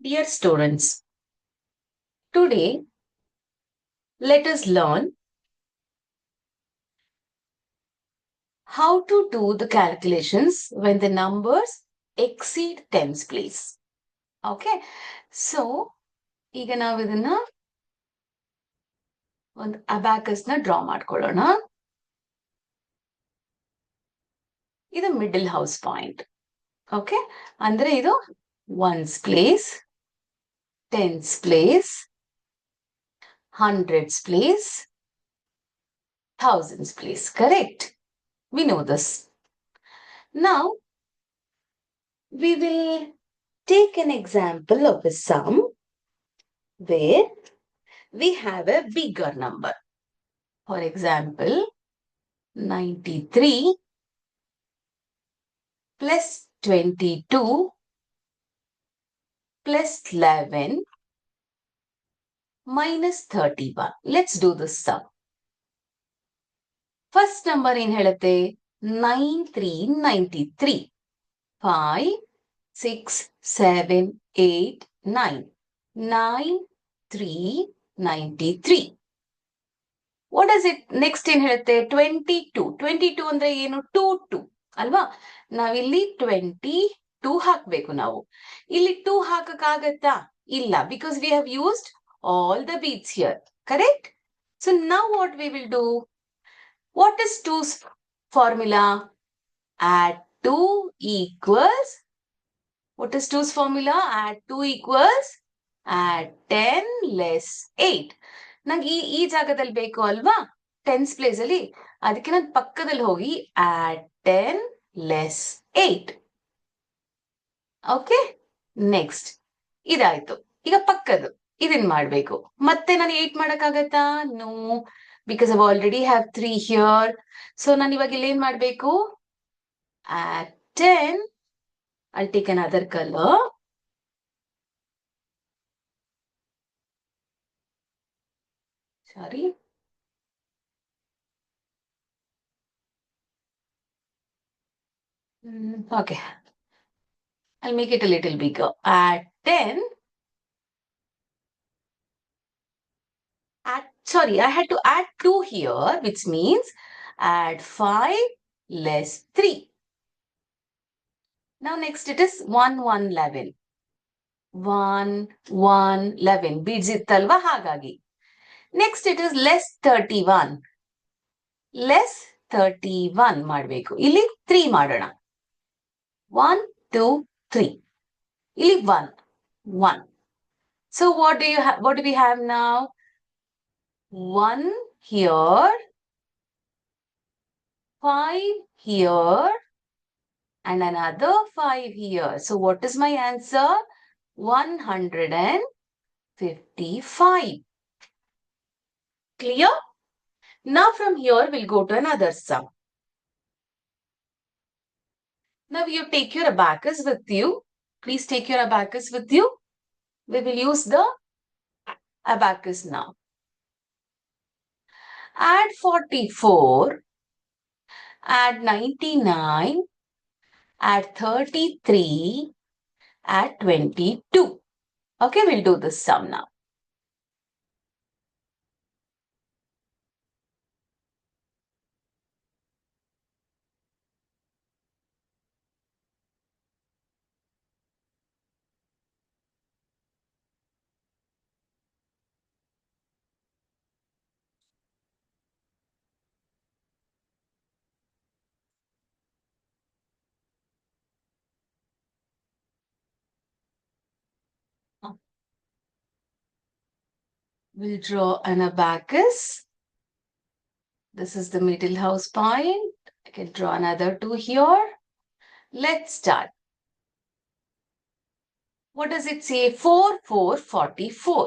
Dear students, today let us learn how to do the calculations when the numbers exceed tens place. Okay, so ಈಗ ನಾವು ಇದನ್ನ ಒಂದು abacus ನ draw ಮಾಡ್ಕೊಳ್ಳೋಣ. ಇದು ಮಿಡಲ್ ಹೌಸ್ ಪಾಯಿಂಟ್. ಓಕೆ, ಅಂದ್ರೆ ಇದು once place, tense place, hundreds place, thousands place. Correct? We know this. Now, we will take an example of a sum where we have a bigger number. For example, 93 plus 22 plus 11 minus 31. Let's do this sum. First number in ಹೇಳುತ್ತೆ 9393. 5, 6, 7, 8, 9. 9393. What does it next in ಹೇಳುತ್ತೆ 22. 22 ಅಂದ್ರೆ ಏನು 2 ಅಲ್ವಾ? ನಾವಿಲ್ಲಿ 22 ಹಾಕ್ಬೇಕು ನಾವು. ಇಲ್ಲಿ 2 ಹಾಕಕ್ಕಾಗತ್ತಾ? ಇಲ್ಲ, because we have used all the beats here. Correct? So now what we will do? What is 2's formula? Add 2 equals. What is 2's formula? Add 2 equals. Add 10 less 8. ನಂಗೆ ಈ ಜಾಗದಲ್ಲಿ ಬೇಕು ಅಲ್ವಾ ಟೆನ್ಸ್ ಪ್ಲೇಸ್ ಅಲ್ಲಿ, ಅದಕ್ಕೆ ನಾನು ಪಕ್ಕದಲ್ಲಿ ಹೋಗಿ add 10 less 8. ಓಕೆ, ನೆಕ್ಸ್ಟ್ ಇದಾಯ್ತು. ಈಗ ಪಕ್ಕದು ಇದನ್ ಮಾಡ್ಬೇಕು. ಮತ್ತೆ ನಾನು 8 ಮಾಡಕ್ಕಾಗತ್ತಾ? No, because I already have 3 here. So ನಾನು ಇವಾಗ ಇಲ್ಲಿ ಏನ್ ಮಾಡ್ಬೇಕು? add 10. I'll take another color. Sorry. Okay. I'll make it a little bigger. Add 10. Sorry, I had to add 2 here, which means add 5 less 3. Now next it is 1, 1, 11. 1, 1, 11. Beads ittalva hagagi. Next it is less 31. Less 31 ಮಾಡಬೇಕು. ಇಲ್ಲಿ 3 ಮಾಡೋಣ. 1, 2, 3. ಇಲ್ಲಿ 1, 1. So what do we have now? 1 here, 5 here, and another 5 here. So what is my answer? 155. Clear? Now from here we'll go to another sum. Now you take your abacus with you. Please take your abacus with you. We will use the abacus now. Add 44, add 99, add 33, add 22. Okay, we'll do this sum now. We'll draw an abacus. This is the middle house point. I can draw another 2 here. Let's start. What does it say? 4, 4, 44.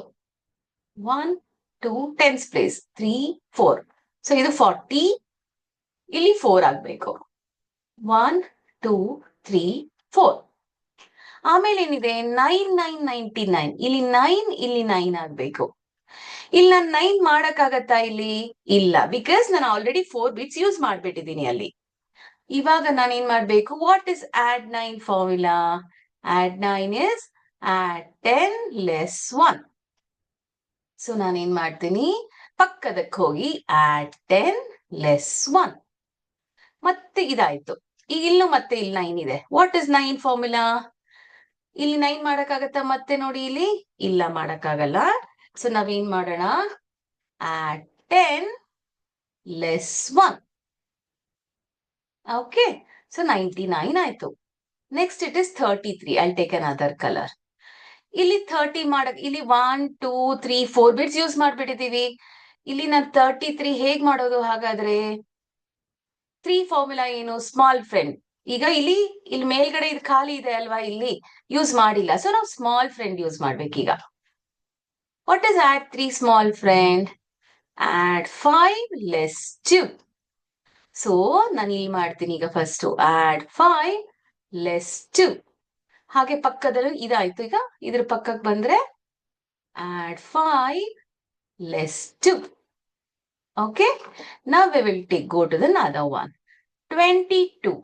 1, 2, tens place. 3, 4. So, ಇದು 40. ಇಲ್ಲಿ 4 ಆಗಬೇಕು. 1, 2, 3, 4. ಆಮೇಲೆ ಏನಿದೆ? 9, 9, 99. ಇಲ್ಲಿ 9, ಇಲ್ಲಿ 9 ಆಗಬೇಕು. ಇಲ್ಲಿ ನಾನು 9 ಮಾಡಕ್ಕಾಗತ್ತಾ ಇಲ್ಲಿ? ಇಲ್ಲ, ಬಿಕಾಸ್ ನಾನು ಆಲ್ರೆಡಿ 4 ಬಿಟ್ಸ್ ಯೂಸ್ ಮಾಡ್ಬಿಟ್ಟಿದ್ದೀನಿ ಅಲ್ಲಿ. ಇವಾಗ ನಾನು ಏನ್ ಮಾಡ್ಬೇಕು? What is add 9 formula? add 9 is add 10 less 1. So ನಾನೇನ್ ಮಾಡ್ತೀನಿ, ಪಕ್ಕದಕ್ಕೆ ಹೋಗಿ add 10 less 1. ಮತ್ತೆ ಇದಾಯ್ತು. ಈಗ ಇಲ್ಲೂ ಮತ್ತೆ ಇಲ್ಲಿ 9 ಇದೆ. What is 9 formula? ಇಲ್ಲಿ 9 ಮಾಡಕ್ಕಾಗತ್ತಾ ಮತ್ತೆ ನೋಡಿ ಇಲ್ಲಿ? ಇಲ್ಲ, ಮಾಡಕ್ಕಾಗಲ್ಲ. ಸೊ ನಾವೇನ್ ಮಾಡೋಣ, add 10 less 1. ಓಕೆ, ಸೊ 99 ಆಯ್ತು. Next it is 33. I'll take another colour. ಇಲ್ಲಿ 30 ಮಾಡಕ್ ಇಲ್ಲಿ 1 2 3 4 ಬಿಟ್ಸ್ ಯೂಸ್ ಮಾಡ್ಬಿಟ್ಟಿದೀವಿ. ಇಲ್ಲಿ ನಾನು 33 ಹೇಗ್ ಮಾಡೋದು ಹಾಗಾದ್ರೆ? 3 ಫಾರ್ಮುಲಾ ಏನು? Small friend. ಈಗ ಇಲ್ಲಿ ಮೇಲ್ಗಡೆ ಇದು ಖಾಲಿ ಇದೆ ಅಲ್ವಾ, ಇಲ್ಲಿ ಯೂಸ್ ಮಾಡಿಲ್ಲ. ಸೊ ನಾವು ಸ್ಮಾಲ್ ಫ್ರೆಂಡ್ ಯೂಸ್ ಮಾಡ್ಬೇಕೀಗ. What is add 3 small friend? add 5 less 2. So ನಾನು ಇಲ್ಲಿ ಮಾಡ್ತೀನಿ ಈಗ ಫಸ್ಟ್ add 5 less 2. ಹಾಗೆ ಪಕ್ಕದಲ್ಲಿ ಇದಾಯ್ತು. ಈಗ ಇದ್ರ ಪಕ್ಕಕ್ಕೆ ಬಂದ್ರೆ add 5 less 2. Okay, now we will go to the another one. 22.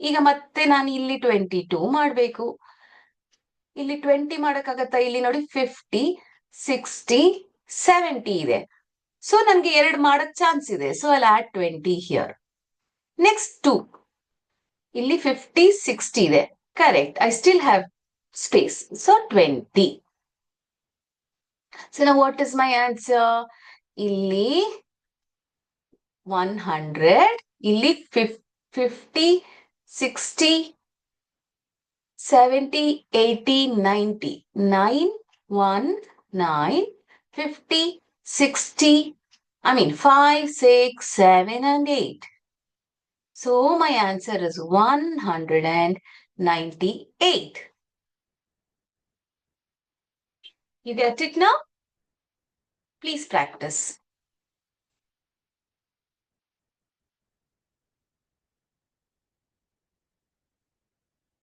ಈಗ ಮತ್ತೆ ನಾನು ಇಲ್ಲಿ 22 ಮಾಡಬೇಕು. ಇಲ್ಲಿ 20 ಮಾಡಕ್ಕಾಗತ್ತಾ? ಇಲ್ಲಿ ನೋಡಿ 50 60 70 ಇದೆ. ಸೊ ನನ್ಗೆ 2 ಮಾಡಕ್ ಚಾನ್ಸ್ ಇದೆ. So I'll add 20 here. Next 2. ಇಲ್ಲಿ 50 60 ಇದೆ. Correct. I still have space. So 20. So now what is my answer? ಇಲ್ಲಿ 100, ಇಲ್ಲಿ 50 60 70 80 90. 9 1 9 50 60, 5 6 7 and 8. So my answer is 198. You get it now? Please practice.